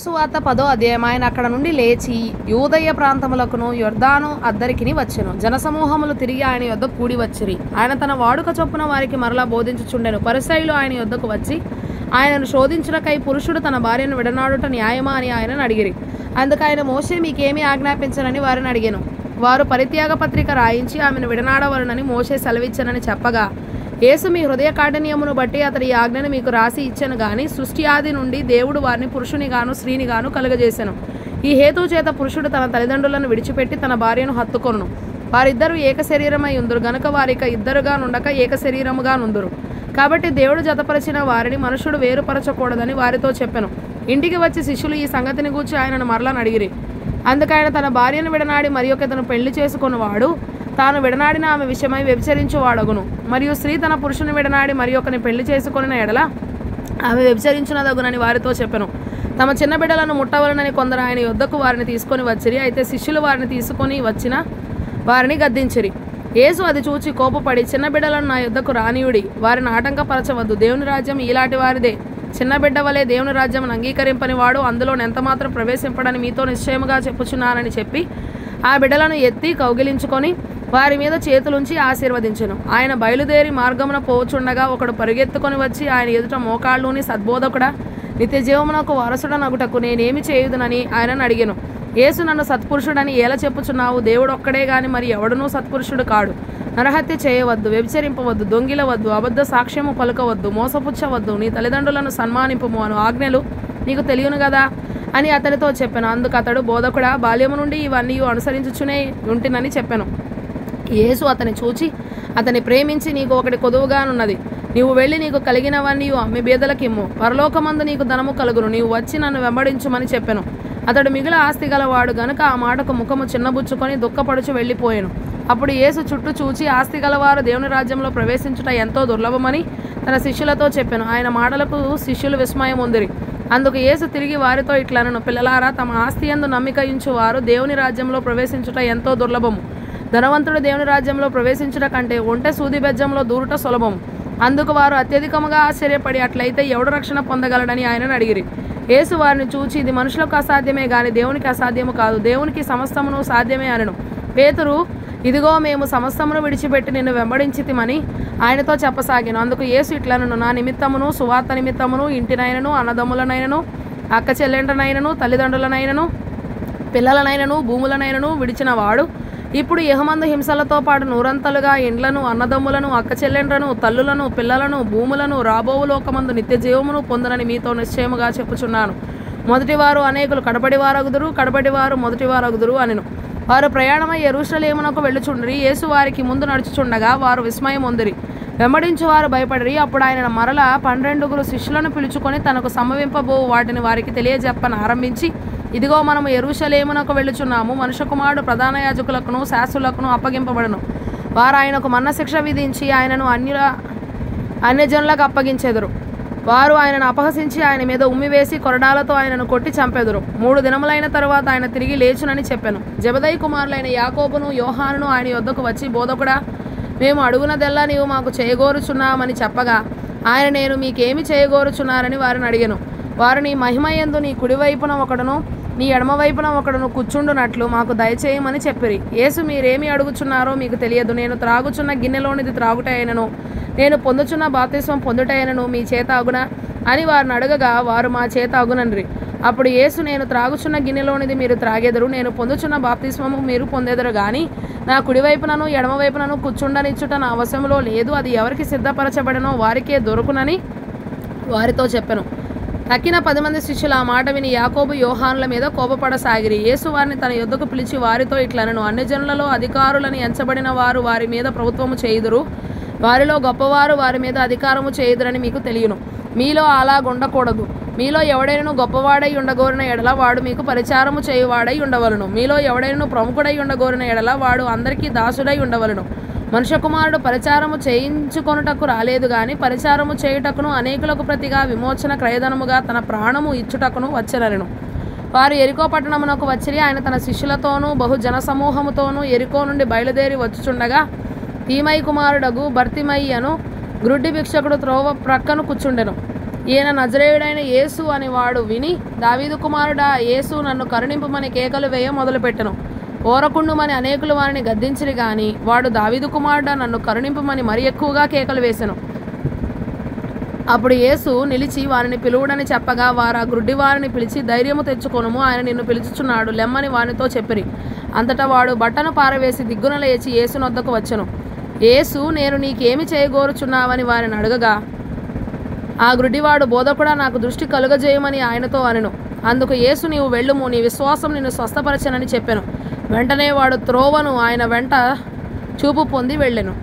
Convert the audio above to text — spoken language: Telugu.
సువార్త 10వ అధ్యాయం. ఆయన అక్కడ నుండి లేచి యూదయ ప్రాంతములకును యొర్దాను అద్దరికిని వచ్చెను. జనసమూహములు తిరిగి ఆయన యొద్ద కూడి వచ్చిరి. ఆయన తన వాడుక చొప్పున వారికి మరలా బోధించుచుండెను. పరిసయ్యులు ఆయన యొద్దకు వచ్చి ఆయనను శోధించుటకై పురుషుడు తన భార్యను విడనాడుట న్యాయమా అని ఆయనను అడిగిరి. అందుకు ఆయన, మోషే మీకేమీ ఆజ్ఞాపించనని వారిని అడిగాను. వారు పరిత్యాగ పత్రిక రాయించి ఆమెను విడనాడవలనని మోషే సెలవిచ్చనని చెప్పగా, యేసు మీ హృదయ కాఠిన్యమును బట్టి అతడి ఈ ఆజ్ఞను మీకు రాసి ఇచ్చెను గాని, సృష్టి ఆది నుండి దేవుడు వారిని పురుషునిగాను స్త్రీనిగాను కలుగజేసెను. ఈ హేతువు చేత పురుషుడు తన తల్లిదండ్రులను విడిచిపెట్టి తన భార్యను హత్తుకొనును. వారిద్దరూ ఏక శరీరమై ఉందురు గనుక వారిక ఇద్దరుగా నుండక ఏక శరీరముగా నుందురు. కాబట్టి దేవుడు జతపరిచిన వారిని మనుషుడు వేరుపరచకూడదని వారితో చెప్పెను. ఇంటికి వచ్చి శిష్యులు ఈ సంగతిని గూర్చి ఆయనను మరలా అడిగిరి. అందుకైన తన భార్యను విడనాడి మరి ఒకతను పెళ్లి చేసుకున్నవాడు తాను విడనాడిన ఆమె విషయమై వ్యభిచరించువాడగును. మరియు స్త్రీ తన పురుషుని విడనాడి మరి ఒకని పెళ్లి చేసుకున్న ఎడల ఆమె వ్యభిచరించునదగునని వారితో చెప్పెను. తమ చిన్న బిడ్డలను ముట్టవలనని కొందరు ఆయన యొద్దకు వారిని తీసుకొని వచ్చిరి. అయితే శిష్యులు వారిని తీసుకొని వచ్చిన వారిని గద్దించిరి. యేసు అది చూచి కోపపడి, చిన్న బిడ్డలను నా యొద్దకు రానియుడి, వారిని ఆటంకపరచవద్దు, దేవుని రాజ్యం ఈలాంటి వారిదే. చిన్న బిడ్డ వలె దేవుని రాజ్యం అంగీకరింపని వాడు అందులో ఎంతమాత్రం ప్రవేశింపడని మీతో నిశ్చయముగా చెప్పుచున్నానని చెప్పి ఆ బిడ్డలను ఎత్తి కౌగిలించుకొని వారి మీద చేతులుంచి ఆశీర్వదించెను. ఆయన బయలుదేరి మార్గమున పోచుండగా ఒకడు పరిగెత్తుకొని వచ్చి ఆయన ఎదుట మోకాళ్ళుని, సద్బోధకుడా, నిత్య జీవమునకు వారసుడనగుటకు నేనేమి చేయుదునని ఆయనను అడిగెను. యేసు, నన్ను సత్పురుషుడని ఎలా చెప్పుచున్నావు? దేవుడు ఒక్కడే గాని మరి ఎవడునూ సత్పురుషుడు కాడు. నరహత్య చేయవద్దు, వ్యభిచరింపవద్దు, దొంగిలవద్దు, అబద్ధ సాక్ష్యము పలుకవద్దు, మోసపుచ్చవద్దు, నీ తల్లిదండ్రులను సన్మానింపుము అను ఆజ్ఞలు నీకు తెలియను కదా అని అతనితో చెప్పాను. అందుకు అతడు, బోధకుడా, బాల్యము నుండి ఇవన్నీ అనుసరించుచునే ఉంటినని చెప్పాను. యేసు అతని చూచి అతని ప్రేమించి, నీకు ఒకటి కొదువుగానున్నది, నీవు వెళ్ళి నీకు కలిగినవన్నీ అమ్మి బీదలకిమ్ము, పరలోకమందు నీకు ధనము కలుగును, నీవు వచ్చి నన్ను వెంబడించుమని చెప్పాను. అతడు మిగిలిన ఆస్తి గలవాడు గనుక ఆ మాటకు ముఖము చిన్నబుచ్చుకొని దుఃఖపడుచు వెళ్ళిపోయాను. అప్పుడు యేసు చుట్టూ చూచి, ఆస్తి గలవారు దేవుని రాజ్యంలో ప్రవేశించుట ఎంతో దుర్లభమని తన శిష్యులతో చెప్పాను. ఆయన మాటలకు శిష్యులు విస్మయం ఉందిరి. అందుకు యేసు తిరిగి వారితో ఇట్లనెను, పిల్లలారా, తమ ఆస్తి యందు నమ్మిక ఉంచువారు దేవుని రాజ్యంలో ప్రవేశించుట ఎంతో దుర్లభము. ధనవంతుడు దేవుని రాజ్యంలో ప్రవేశించుట కంటే ఒంటె సూది బెజ్జంలో దూరుట సులభము. అందుకు వారు అత్యధికముగా ఆశ్చర్యపడి, అట్లయితే ఎవడు రక్షణ పొందగలడని ఆయనను అడిగిరి. యేసు వారిని చూచి, ఇది మనుషులకు అసాధ్యమే గాని దేవునికి అసాధ్యము కాదు, దేవునికి సమస్తమును సాధ్యమే అనెను. పేతురు, ఇదిగో మేము సమస్తమును విడిచిపెట్టి నిన్ను వెంబడించితిమని ఆయనతో చెప్పసాగాను. అందుకు యేసు ఇట్లనెను, నా నిమిత్తమును, సువార్త నిమిత్తమును, ఇంటినైనను, అన్నదమ్ములనైనను, అక్క చెల్లెండ్రనైనను, తల్లిదండ్రులనైనను, పిల్లలనైనను, భూములనైనను విడిచిన వాడు ఇప్పుడు యెహమందు హింసలతో పాటు నూరంతలుగా ఇండ్లను, అన్నదమ్ములను, అక్క చెల్లెండ్రను, తల్లులను, పిల్లలను, భూములను రాబోవు లోకమందు నిత్య జీవమును పొందునని మీతో నిశ్చయముగా చెప్పుచున్నాను. మొదటివారు అనేకులు కడపడివారగుదురు, కడపడివారు మొదటివారగుదురు అనెను. వారు ప్రయాణమై యెరూషలేమునకు వెళ్ళుచుండిరి. యేసు వారికి ముందు నడుచుచుండగా వారు విస్మయం పొందిరి, వెంబడించువారు భయపడిరి. అప్పుడు ఆయన మరలా 12 శిష్యులను పిలుచుకొని తనకు సంభవింపబోవు వాటిని వారికి తెలియజెప్పన ఆరంభించి, ఇదిగో మనము యెరూషలేమునకు వెళ్ళుచున్నాము, మనుష్య కుమారుడు ప్రధాన యాజకులకును శాస్త్రులకును అప్పగింపబడను. వారు ఆయనకు మరణశిక్ష విధించి ఆయనను అన్యజనులకు అప్పగించెదరు. వారు ఆయనను అపహసించి ఆయన మీద ఉమ్మివేసి కొరడాలతో ఆయనను కొట్టి చంపెదరు. 3 దినములైన తరువాత ఆయన తిరిగి లేచునని చెప్పెను. జెబెదయి కుమారులైన యాకోబును, యోహానును ఆయన యొద్దకు వచ్చి, బోధకుడా, మేము అడుగునదెల్లా నీవు మాకు చేయగోరుచున్నామని చెప్పగా ఆయన, నేను మీకేమి చేయగోరుచున్నారని వారిని అడిగెను. వారు, నీ మహిమయందు నీ కుడివైపున ఒకడును నీ ఎడమవైపున ఒకడును కూర్చుండునట్లు మాకు దయచేయమని చెప్పిరి. యేసు, మీరేమి అడుగుచున్నారో మీకు తెలియదు. నేను త్రాగుచున్న గిన్నెలోనిది త్రాగుట అయినను, నేను పొందుచున్న బాప్తిస్మం పొందుట అయినను మీ చేత అగునా అని వారిని అడగగా వారు, మా చేత అగునన్రి. అప్పుడు యేసు, నేను త్రాగుచున్న గిన్నెలోనిది మీరు త్రాగెదరు, నేను పొందుచున్న బాప్తిస్మము మీరు పొందెదరు గాని నా కుడివైపునను ఎడమవైపునను కూర్చుండనిచ్చుట నా వశములో లేదు. అది ఎవరికి సిద్ధపరచబడనో వారికే దొరుకునని వారితో చెప్పెను. తక్కిన 10 మంది శిష్యులు ఆ మాట విని యాకోబు, యోహానుల మీద కోపపడసాగిరి. యేసు వారిని తన యొద్దకు పిలిచి వారితో ఇట్లనెను, అన్యజనులలో అధికారులని ఎంచబడిన వారు వారి మీద ప్రభుత్వము చేయుదురు, వారిలో గొప్పవారు వారి మీద అధికారము చేయుదురని మీకు తెలియను. మీలో అలాగుండకూడదు. మీలో ఎవడైనను గొప్పవాడై ఉండగోరిన ఎడల వాడు మీకు పరిచారము చేయువాడై ఉండవలను. మీలో ఎవడైనను ప్రముఖుడై ఉండగోరిన ఎడల వాడు అందరికీ దాసుడై ఉండవలను. మనుష్య కుమారుడు పరిచారము చేయించుకొనుటకు రాలేదు గాని పరిచారము చేయుటకును అనేకులకు ప్రతిగా విమోచన క్రయధనముగా తన ప్రాణము ఇచ్చుటకును వచ్చెనెను. వారు ఎరికో పట్టణమునకు వచ్చిరి. ఆయన తన శిష్యులతోనూ బహు జనసమూహముతోనూ ఎరికో నుండి బయలుదేరి వచ్చుచుండగా తీమై కుమారుడగు బర్తిమయి అను గ్రుడ్డి భిక్షకుడు త్రోవ ప్రక్కను కూర్చుండెను. ఈయన నజరేయుడైన యేసు అని వాడు విని, దావీదు కుమారుడా యేసు, నన్ను కరుణింపుమని కేకలు వేయ మొదలుపెట్టెను. ఓరకుండుమని అనేకులు వారిని గద్దించిరి గాని వాడు, దావీదు కుమారుడా నన్ను కరుణింపుమని మరి ఎక్కువగా కేకలు వేసెను. అప్పుడు యేసు నిలిచి వారిని పిలువుడని చెప్పగా వారు ఆ గ్రుడ్డి వారిని పిలిచి, ధైర్యము తెచ్చుకొనుము, ఆయన నిన్ను పిలుచుచున్నాడు, లెమ్మని వానితో చెప్పిరి. అంతటా వాడు బట్టను పారవేసి దిగ్గున లేచి యేసు నొద్దకు వచ్చెను. యేసు, నేను నీకేమి చేయగోరుచున్నావని వారిని అడగగా, ఆ గ్రుడ్డివాడు, బోధకుడా, నాకు దృష్టి కలుగజేయమని ఆయనతో అనెను. అందుకు యేసు, నీవు వెళ్ళుము, నీ విశ్వాసం నిన్ను స్వస్థపరచెనని చెప్పెను. వెంటనే వాడు త్రోవను ఆయన వెంట చూపు పొంది వెళ్ళెను.